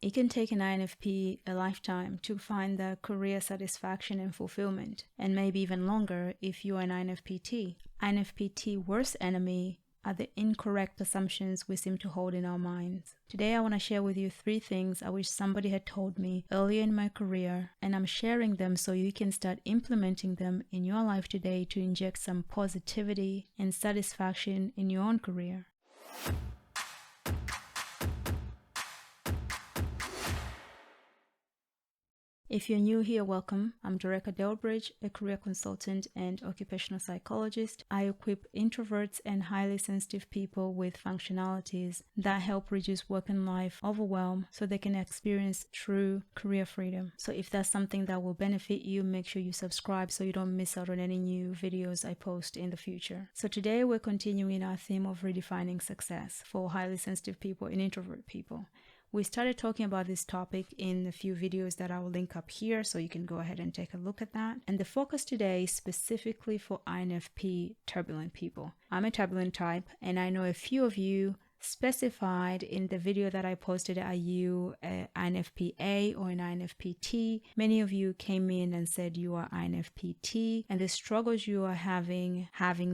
It can take an INFP a lifetime to find the career satisfaction and fulfillment, and maybe even longer if you're an INFP-t. INFP-t worst enemy are the incorrect assumptions we seem to hold in our minds. Today I want to share with you 3 things I wish somebody had told me earlier in my career, and I'm sharing them so you can start implementing them in your life today to inject some positivity and satisfaction in your own career. If you're new here, welcome. I'm Doreca Delbridge, a career consultant and occupational psychologist. I equip introverts and highly sensitive people with functionalities that help reduce work and life overwhelm so they can experience true career freedom. So if that's something that will benefit you, make sure you subscribe so you don't miss out on any new videos I post in the future. So today we're continuing our theme of redefining success for highly sensitive people and introvert people. We started talking about this topic in a few videos that I will link up here, so you can go ahead and take a look at that. And the focus today is specifically for INFP turbulent people. I'm a turbulent type, and I know a few of you specified in the video that I posted, are you an infp-a or an infp-t? Many of you came in and said you are infp-t and the struggles you are having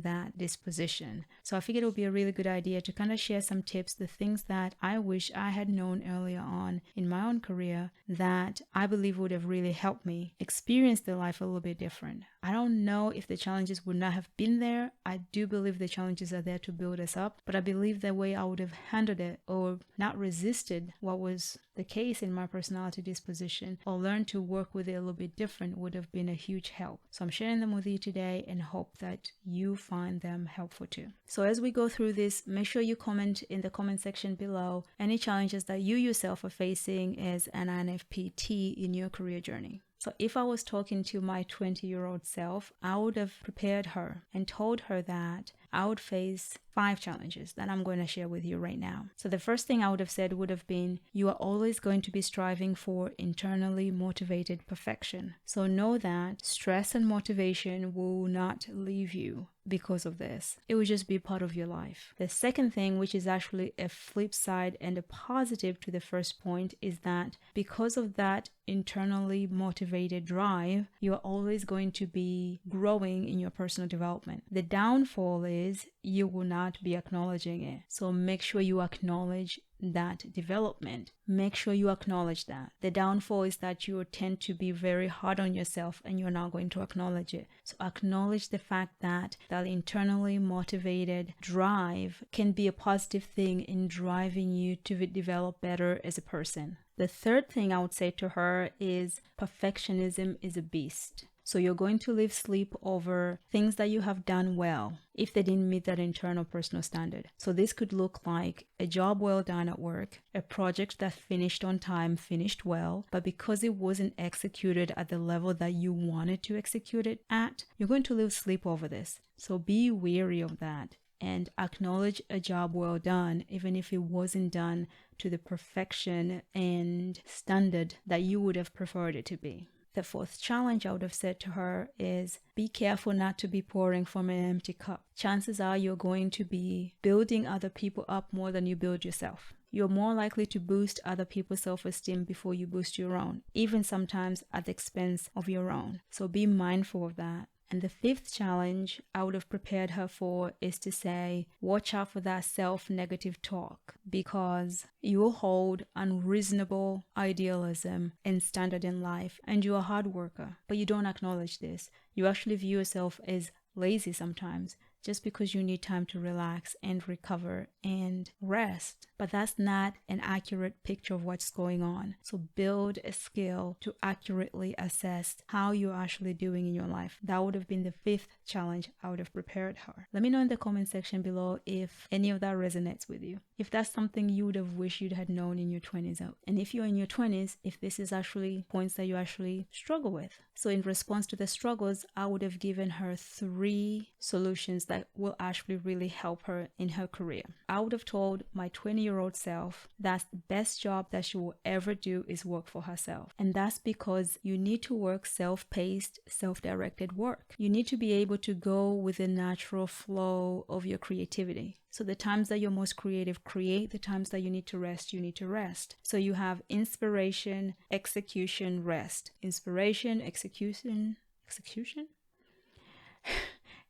that disposition. So I figured it would be a really good idea to kind of share some tips, the things that I wish I had known earlier on in my own career that I believe would have really helped me experience the life a little bit different. I don't know if the challenges would not have been there. I do believe the challenges are there to build us up, but I believe the way I would have handled it or not resisted what was the case in my personality disposition or learned to work with it a little bit different would have been a huge help. So I'm sharing them with you today and hope that you find them helpful too. So as we go through this, make sure you comment in the comment section below any challenges that you yourself are facing as an INFP-t in your career journey. So if I was talking to my 20-year-old self, I would have prepared her and told her that I would face 5 challenges that I'm going to share with you right now. So the first thing I would have said would have been, you are always going to be striving for internally motivated perfection. So know that stress and motivation will not leave you because of this. It will just be part of your life. The second thing, which is actually a flip side and a positive to the first point, is that because of that internally motivated drive, you're always going to be growing in your personal development. The downfall is you will not be acknowledging it. So make sure you acknowledge that development. Make sure you acknowledge that. The downfall is that you tend to be very hard on yourself and you're not going to acknowledge it. So acknowledge the fact that that internally motivated drive can be a positive thing in driving you to develop better as a person. The third thing I would say to her is perfectionism is a beast. So you're going to lose sleep over things that you have done well if they didn't meet that internal personal standard. So this could look like a job well done at work, a project that finished on time, finished well, but because it wasn't executed at the level that you wanted to execute it at, you're going to lose sleep over this. So be wary of that and acknowledge a job well done, even if it wasn't done to the perfection and standard that you would have preferred it to be. The fourth challenge I would have said to her is be careful not to be pouring from an empty cup. Chances are you're going to be building other people up more than you build yourself. You're more likely to boost other people's self-esteem before you boost your own, even sometimes at the expense of your own. So be mindful of that. And the fifth challenge I would have prepared her for is to say, watch out for that self-negative talk, because you hold unreasonable idealism and standard in life and you're a hard worker, but you don't acknowledge this. You actually view yourself as lazy sometimes just because you need time to relax and recover and rest. But that's not an accurate picture of what's going on. So build a skill to accurately assess how you're actually doing in your life. That would have been the fifth challenge I would have prepared her. Let me know in the comment section below if any of that resonates with you. If that's something you would have wished you'd had known in your 20s. And if you're in your 20s, if this is actually points that you actually struggle with. So in response to the struggles, I would have given her 3 solutions that that will actually really help her in her career. I would have told my 20-year-old self that the best job that she will ever do is work for herself. And that's because you need to work self-paced, self-directed work. You need to be able to go with the natural flow of your creativity. So the times that you're most creative, create. The times that you need to rest, you need to rest. So you have inspiration, execution, rest. Inspiration, execution?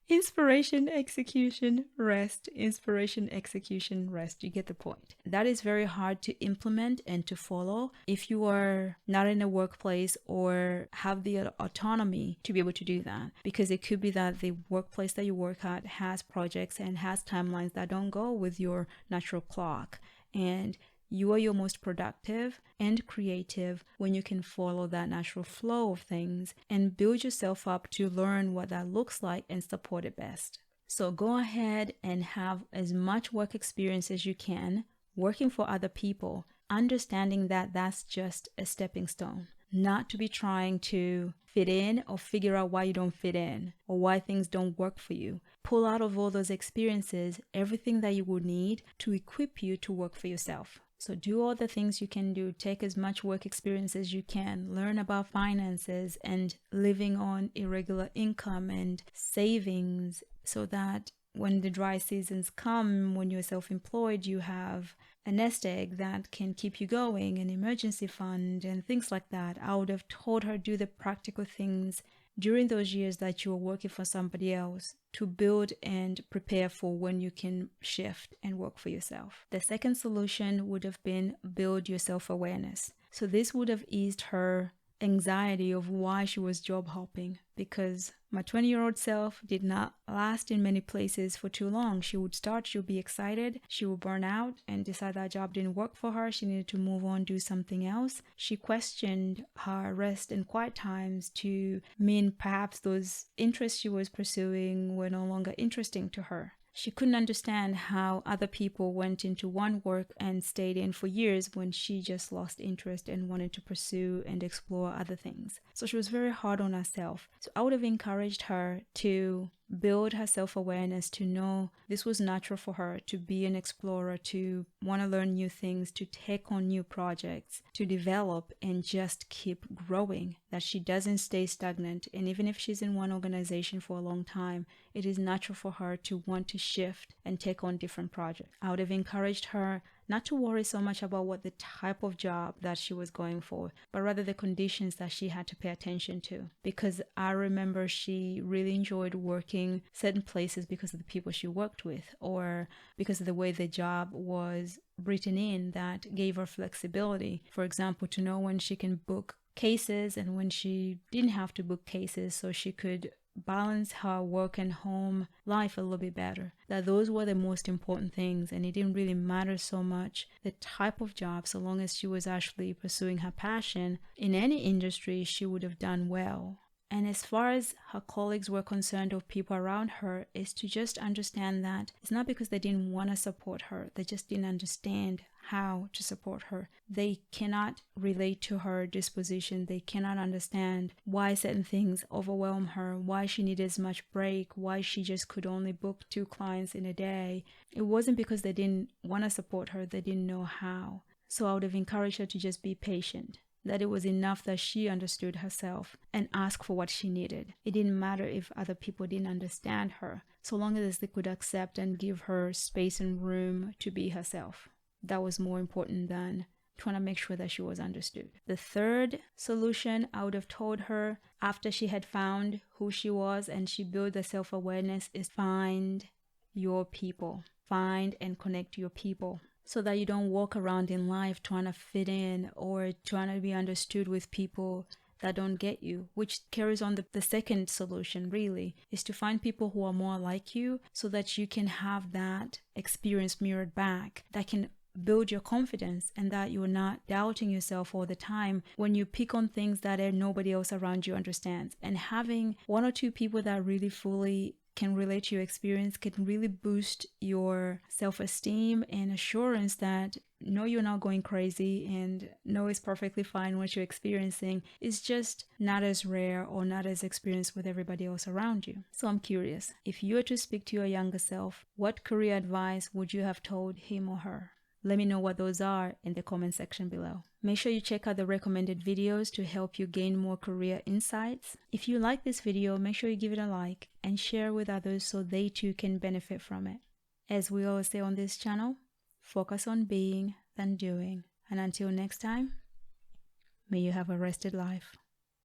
Inspiration, execution, rest. Inspiration, execution, rest. You get the point. That is very hard to implement and to follow if you are not in a workplace or have the autonomy to be able to do that. Because it could be that the workplace that you work at has projects and has timelines that don't go with your natural clock. And you are your most productive and creative when you can follow that natural flow of things and build yourself up to learn what that looks like and support it best. So go ahead and have as much work experience as you can working for other people, understanding that that's just a stepping stone, not to be trying to fit in or figure out why you don't fit in or why things don't work for you. Pull out of all those experiences everything that you would need to equip you to work for yourself. So do all the things you can do. Take as much work experience as you can. Learn about finances and living on irregular income and savings so that when the dry seasons come, when you're self-employed, you have a nest egg that can keep you going, an emergency fund and things like that. I would have told her do the practical things during those years that you were working for somebody else to build and prepare for when you can shift and work for yourself. The second solution would have been build your self-awareness. So this would have eased her anxiety of why she was job hopping, because my 20-year-old self did not last in many places for too long. She would start, she'll be excited, she will burn out and decide that job didn't work for her. She needed to move on, do something else. She questioned her rest and quiet times to mean perhaps those interests she was pursuing were no longer interesting to her. She couldn't understand how other people went into one work and stayed in for years when she just lost interest and wanted to pursue and explore other things. So she was very hard on herself. So I would have encouraged her to build her self-awareness, to know this was natural for her, to be an explorer, to want to learn new things, to take on new projects, to develop and just keep growing, that she doesn't stay stagnant. And even if she's in one organization for a long time, it is natural for her to want to shift and take on different projects. I would have encouraged her not to worry so much about what the type of job that she was going for, but rather the conditions that she had to pay attention to. Because I remember she really enjoyed working certain places because of the people she worked with, or because of the way the job was written in that gave her flexibility. For example, to know when she can book cases and when she didn't have to book cases, so she could balance her work and home life a little bit better. That those were the most important things, and it didn't really matter so much the type of job, so long as she was actually pursuing her passion. In any industry, she would have done well. And as far as her colleagues were concerned, or people around her, is to just understand that it's not because they didn't want to support her, they just didn't understand how to support her. They cannot relate to her disposition. They cannot understand why certain things overwhelm her, why she needed as much break, why she just could only book 2 clients in a day. It wasn't because they didn't want to support her, they didn't know how. So I would have encouraged her to just be patient, that it was enough that she understood herself and asked for what she needed. It didn't matter if other people didn't understand her, so long as they could accept and give her space and room to be herself. That was more important than trying to make sure that she was understood. The third solution I would have told her after she had found who she was and she built the self-awareness is find your people. Find and connect to your people, so that you don't walk around in life trying to fit in or trying to be understood with people that don't get you, which carries on the second solution, really, is to find people who are more like you so that you can have that experience mirrored back that can build your confidence, and that you're not doubting yourself all the time when you pick on things that nobody else around you understands. And having 1 or 2 people that really fully can relate to your experience can really boost your self-esteem and assurance that no, you're not going crazy, and no, it's perfectly fine what you're experiencing. It's just not as rare or not as experienced with everybody else around you. So I'm curious, if you were to speak to your younger self, what career advice would you have told him or her? Let me know what those are in the comment section below. Make sure you check out the recommended videos to help you gain more career insights. If you like this video, make sure you give it a like and share with others so they too can benefit from it. As we always say on this channel, focus on being than doing. And until next time, may you have a rested life.